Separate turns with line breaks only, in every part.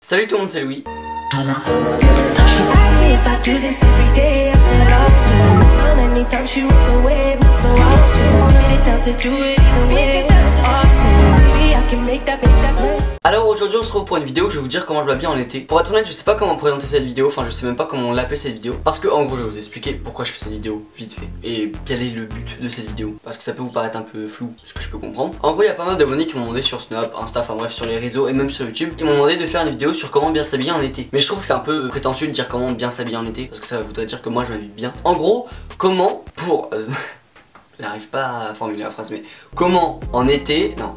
Salut tout le monde, c'est Louis. Alors aujourd'hui on se retrouve pour une vidéo où je vais vous dire comment je m'habille en été. Pour être honnête, je sais pas comment présenter cette vidéo, enfin je sais même pas comment l'appeler cette vidéo. Parce que en gros je vais vous expliquer pourquoi je fais cette vidéo vite fait et quel est le but de cette vidéo. Parce que ça peut vous paraître un peu flou, ce que je peux comprendre. En gros il y a pas mal d'abonnés qui m'ont demandé sur Snap, Insta, enfin bref sur les réseaux et même sur YouTube, qui m'ont demandé de faire une vidéo sur comment bien s'habiller en été. Mais je trouve que c'est un peu prétentieux de dire comment bien s'habiller en été, parce que ça voudrait dire que moi je m'habille bien. En gros, comment pour... J'arrive pas à formuler la phrase, mais comment en été... Non,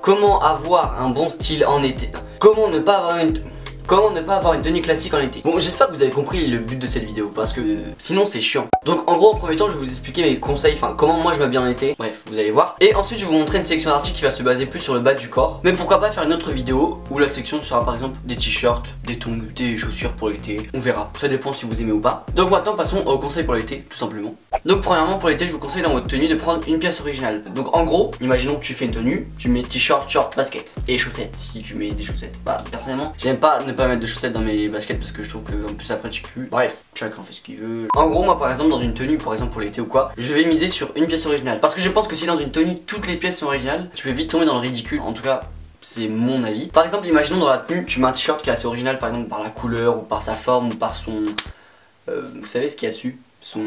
comment avoir un bon style en été? Comment ne pas avoir une tenue classique en été? Bon, j'espère que vous avez compris le but de cette vidéo, parce que sinon c'est chiant. Donc en gros en premier temps je vais vous expliquer mes conseils, enfin comment moi je m'habille en été. Bref, vous allez voir. Et ensuite je vais vous montrer une sélection d'articles qui va se baser plus sur le bas du corps. Mais pourquoi pas faire une autre vidéo où la section sera par exemple des t-shirts, des tongs, des chaussures pour l'été. On verra, ça dépend si vous aimez ou pas. Donc maintenant passons aux conseils pour l'été, tout simplement. Donc premièrement pour l'été je vous conseille dans votre tenue de prendre une pièce originale. Donc en gros, imaginons que tu fais une tenue, tu mets t-shirt, short, basket et chaussettes. Si tu mets des chaussettes, bah personnellement j'aime pas ne pas mettre de chaussettes dans mes baskets parce que je trouve que en plus après tu pues. Bref, chacun fait ce qu'il veut. En gros moi par exemple dans une tenue, par exemple pour l'été ou quoi, je vais miser sur une pièce originale. Parce que je pense que si dans une tenue toutes les pièces sont originales, tu peux vite tomber dans le ridicule. En tout cas c'est mon avis. Par exemple imaginons dans la tenue tu mets un t-shirt qui est assez original, par exemple par la couleur ou par sa forme ou par son... vous savez ce qu'il y a dessus, son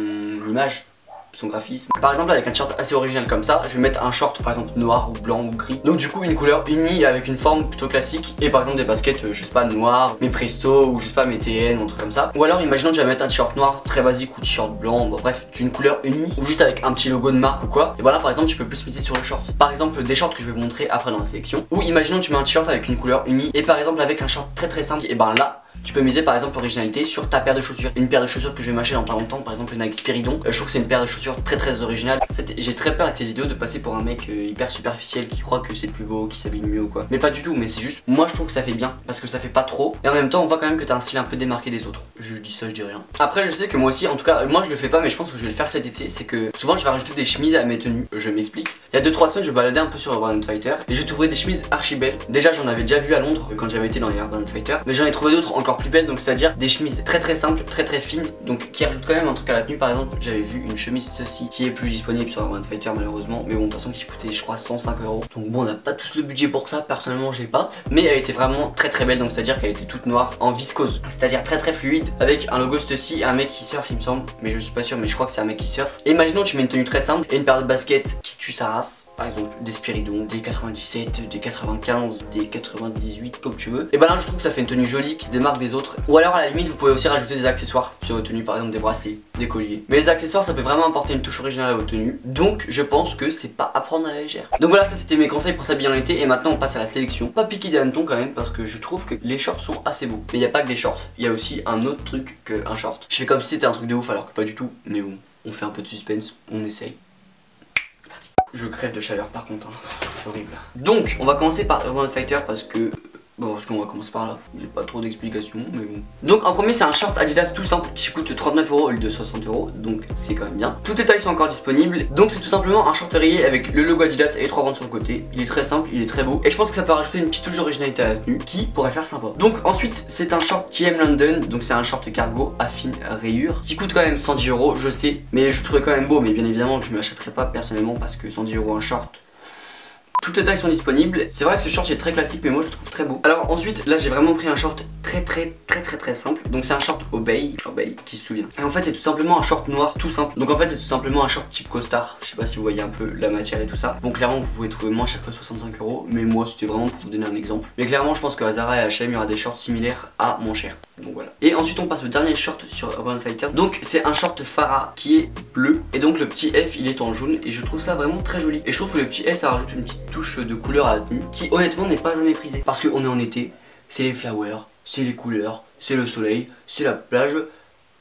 image, son graphisme. Par exemple avec un t-shirt assez original comme ça, je vais mettre un short par exemple noir ou blanc ou gris. Donc du coup une couleur unie avec une forme plutôt classique. Et par exemple des baskets, je sais pas, noires, mes Presto ou je sais pas mes TN ou un truc comme ça. Ou alors imaginons que je vais mettre un t-shirt noir très basique ou t-shirt blanc, bon, bref, d'une couleur unie ou juste avec un petit logo de marque ou quoi. Et voilà par exemple tu peux plus miser sur le short. Par exemple des shorts que je vais vous montrer après dans la sélection. Ou imaginons que tu mets un t-shirt avec une couleur unie et par exemple avec un short très simple, et ben là tu peux miser par exemple originalité sur ta paire de chaussures. Une paire de chaussures que je vais m'acheter dans pas longtemps, par exemple une Nike Spiridon. Je trouve que c'est une paire de chaussures très originale. En fait j'ai très peur avec ces vidéos de passer pour un mec hyper superficiel qui croit que c'est plus beau, qui s'habille mieux ou quoi. Mais pas du tout, mais c'est juste moi je trouve que ça fait bien parce que ça fait pas trop. Et en même temps on voit quand même que t'as un style un peu démarqué des autres. Je dis ça, je dis rien. Après je sais que moi aussi, en tout cas moi je le fais pas mais je pense que je vais le faire cet été. C'est que souvent je vais rajouter des chemises à mes tenues. Je m'explique. Il y a 2-3 semaines je baladais un peu sur Urban Fighter et j'ai trouvé des chemises archi belles. Déjà j'en avais déjà vu à Londres quand j'avais été dans les Urban Fighter, mais j'en ai trouvé d'autres encore plus belles, donc c'est-à-dire des chemises très simples, très fines, donc qui rajoutent quand même un truc à la tenue. Par exemple j'avais vu une chemise ceci qui est plus disponible sur Urban Fighter malheureusement, mais bon de toute façon qui coûtait je crois 105 €. Donc bon on n'a pas tous le budget pour ça, personnellement j'ai pas, mais elle était vraiment très belle, donc c'est-à-dire qu'elle était toute noire en viscose, c'est-à-dire très fluide, avec un logo ceci et un mec qui surfe il me semble, mais je suis pas sûr, mais je crois que c'est un mec qui surfe. Et imaginons tu mets une tenue très simple et une paire de baskets qui tue sa race. Par exemple des Spiridon, des 97, des 95, des 98 comme tu veux. Et ben là je trouve que ça fait une tenue jolie qui se démarque des autres. Ou alors à la limite vous pouvez aussi rajouter des accessoires sur votre tenue, par exemple des bracelets, des colliers. Mais les accessoires ça peut vraiment apporter une touche originale à votre tenue. Donc je pense que c'est pas à prendre à la légère. Donc voilà, ça c'était mes conseils pour s'habiller en été. Et maintenant on passe à la sélection. Pas piqué des hannetons quand même parce que je trouve que les shorts sont assez beaux. Mais il n'y a pas que des shorts, il y a aussi un autre truc qu'un short. Je fais comme si c'était un truc de ouf alors que pas du tout. Mais bon, on fait un peu de suspense, on essaye. Je crève de chaleur par contre, hein. C'est horrible. Donc on va commencer par Urban Fighter parce que... Bon parce qu'on va commencer par là, j'ai pas trop d'explications mais bon. Donc en premier c'est un short Adidas tout simple qui coûte 39 € au lieu de 60 €, donc c'est quand même bien. Toutes les tailles sont encore disponibles, donc c'est tout simplement un short rayé avec le logo Adidas et les 3 bandes sur le côté. Il est très simple, il est très beau et je pense que ça peut rajouter une petite touche d'originalité à la tenue qui pourrait faire sympa. Donc ensuite c'est un short TM London, donc c'est un short cargo à fine rayure qui coûte quand même 110 €, je sais, mais je trouvais quand même beau, mais bien évidemment je ne l'achèterai pas personnellement parce que 110 € un short. Toutes les tailles sont disponibles. C'est vrai que ce short est très classique mais moi je le trouve très beau. Alors ensuite là j'ai vraiment pris un short très simple. Donc c'est un short Obey qui se souvient. Et en fait c'est tout simplement un short noir tout simple. Donc en fait c'est tout simplement un short type costard. Je sais pas si vous voyez un peu la matière et tout ça. Bon clairement vous pouvez trouver moins chaque fois 65 €. Mais moi c'était vraiment pour vous donner un exemple. Mais clairement je pense qu'à Zara et H&M il y aura des shorts similaires à moins cher. Donc voilà. Et ensuite on passe au dernier short sur Urban Fighter. Donc c'est un short Farah qui est bleu. Et donc le petit F il est en jaune. Et je trouve ça vraiment très joli. Et je trouve que le petit F ça rajoute une petite touche de couleur à la tenue qui honnêtement n'est pas à mépriser. Parce qu'on est en été, c'est les flowers, c'est les couleurs, c'est le soleil, c'est la plage.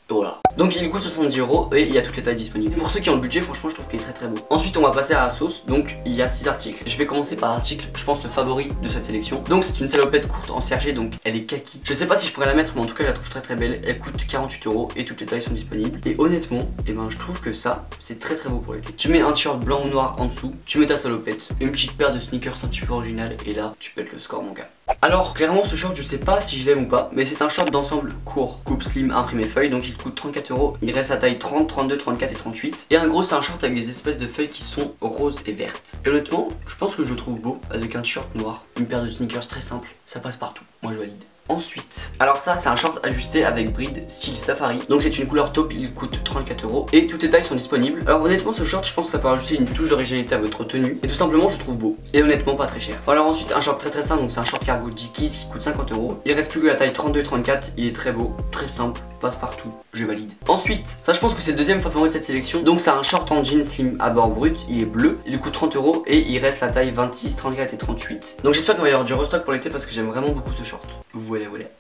Voilà. Donc il coûte 70 € et il y a toutes les tailles disponibles. Pour ceux qui ont le budget, franchement je trouve qu'il est très beau. Ensuite on va passer à la sauce. Donc il y a 6 articles. Je vais commencer par l'article, je pense le favori de cette sélection. Donc c'est une salopette courte en sergé, donc elle est kaki. Je sais pas si je pourrais la mettre mais en tout cas je la trouve très belle. Elle coûte 48 € et toutes les tailles sont disponibles. Et honnêtement, je trouve que ça c'est très beau pour l'été. Tu mets un t-shirt blanc ou noir en dessous, tu mets ta salopette, une petite paire de sneakers un petit peu originale et là tu pètes le score mon gars. Alors clairement ce short je sais pas si je l'aime ou pas, mais c'est un short d'ensemble court, coupe slim imprimé feuille, donc il coûte 34 €. Il reste à taille 30, 32, 34 et 38. Et en gros c'est un short avec des espèces de feuilles qui sont roses et vertes. Et honnêtement je pense que je le trouve beau avec un t-shirt noir, une paire de sneakers très simple, ça passe partout, moi je valide. Ensuite, alors ça c'est un short ajusté avec bride style safari. Donc c'est une couleur taupe, il coûte 34 € et toutes les tailles sont disponibles. Alors honnêtement ce short je pense que ça peut rajouter une touche d'originalité à votre tenue. Et tout simplement je trouve beau. Et honnêtement pas très cher. Alors ensuite un short très simple, donc c'est un short cargo Dickies qui coûte 50 €. Il reste plus que la taille 32 et 34, il est très beau, très simple, passe partout, je valide. Ensuite, ça je pense que c'est le deuxième favori de cette sélection. Donc c'est un short en jean slim à bord brut, il est bleu, il coûte 30 € et il reste la taille 26, 34 et 38. Donc j'espère qu'il va y avoir du restock pour l'été parce que j'aime vraiment beaucoup ce short. Voilà.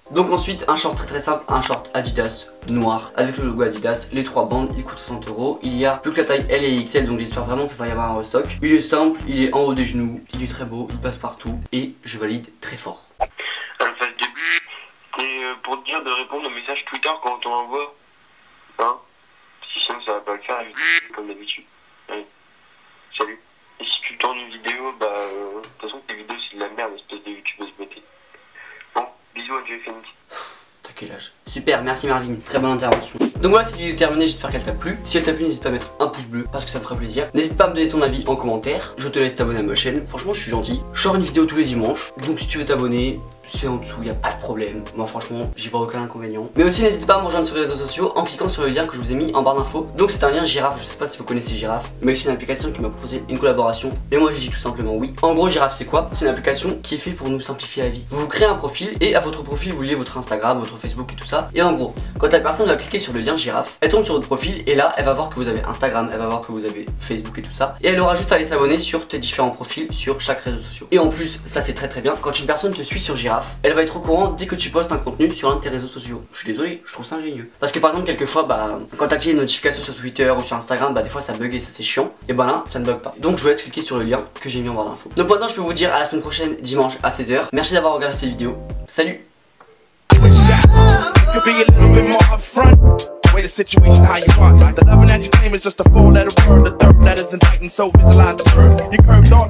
Donc ensuite un short très simple, un short Adidas noir avec le logo Adidas, les 3 bandes, il coûte 60 €. Il y a plus que la taille L et XL, donc j'espère vraiment qu'il va y avoir un restock. Il est simple, il est en haut des genoux, il est très beau, il passe partout et je valide très fort.
Et pour te dire de répondre aux messages Twitter quand on envoie, hein, si sinon ça va pas le faire comme d'habitude. Ouais. Salut. Et si tu tournes une vidéo, bah de toute façon tes vidéos c'est de la merde, espèce de youtubeuse beauté. Bon, bisous à Dieu Phoenix.
T'as quel âge? Super, merci Marvin, très bonne intervention. Donc voilà, cette vidéo est terminée, j'espère qu'elle t'a plu. Si elle t'a plu, n'hésite pas à mettre un pouce bleu parce que ça me ferait plaisir. N'hésite pas à me donner ton avis en commentaire. Je te laisse t'abonner à ma chaîne, franchement je suis gentil. Je sors une vidéo tous les dimanches, donc si tu veux t'abonner, c'est en dessous, y a pas de problème. Moi franchement, j'y vois aucun inconvénient. Mais aussi n'hésitez pas à me rejoindre sur les réseaux sociaux en cliquant sur le lien que je vous ai mis en barre d'infos. Donc c'est un lien Giraffe, je sais pas si vous connaissez Giraffe, mais c'est une application qui m'a proposé une collaboration. Et moi j'ai dit tout simplement oui. En gros Giraffe c'est quoi? C'est une application qui est faite pour nous simplifier la vie. Vous créez un profil et à votre profil vous liez votre Instagram, votre Facebook et tout ça. Et en gros, quand la personne va cliquer sur le lien Giraffe, elle tombe sur votre profil et là elle va voir que vous avez Instagram, elle va voir que vous avez Facebook et tout ça. Et elle aura juste à aller s'abonner sur tes différents profils sur chaque réseau social. Et en plus, ça c'est très bien, quand une personne te suit sur Giraffe, elle va être au courant dès que tu postes un contenu sur un de tes réseaux sociaux. Je suis désolé, je trouve ça ingénieux. Parce que par exemple, quelquefois, quand tu actives les notifications sur Twitter ou sur Instagram, des fois ça bug et ça c'est chiant. Et là, ça ne bug pas. Donc je vous laisse cliquer sur le lien que j'ai mis en barre d'infos. Donc maintenant, je peux vous dire à la semaine prochaine, dimanche à 16 h. Merci d'avoir regardé cette vidéo. Salut! Way the situation how you want. The loving that you claim is just a 4-letter word. The third letter's indicting, so visualize the word. You curved on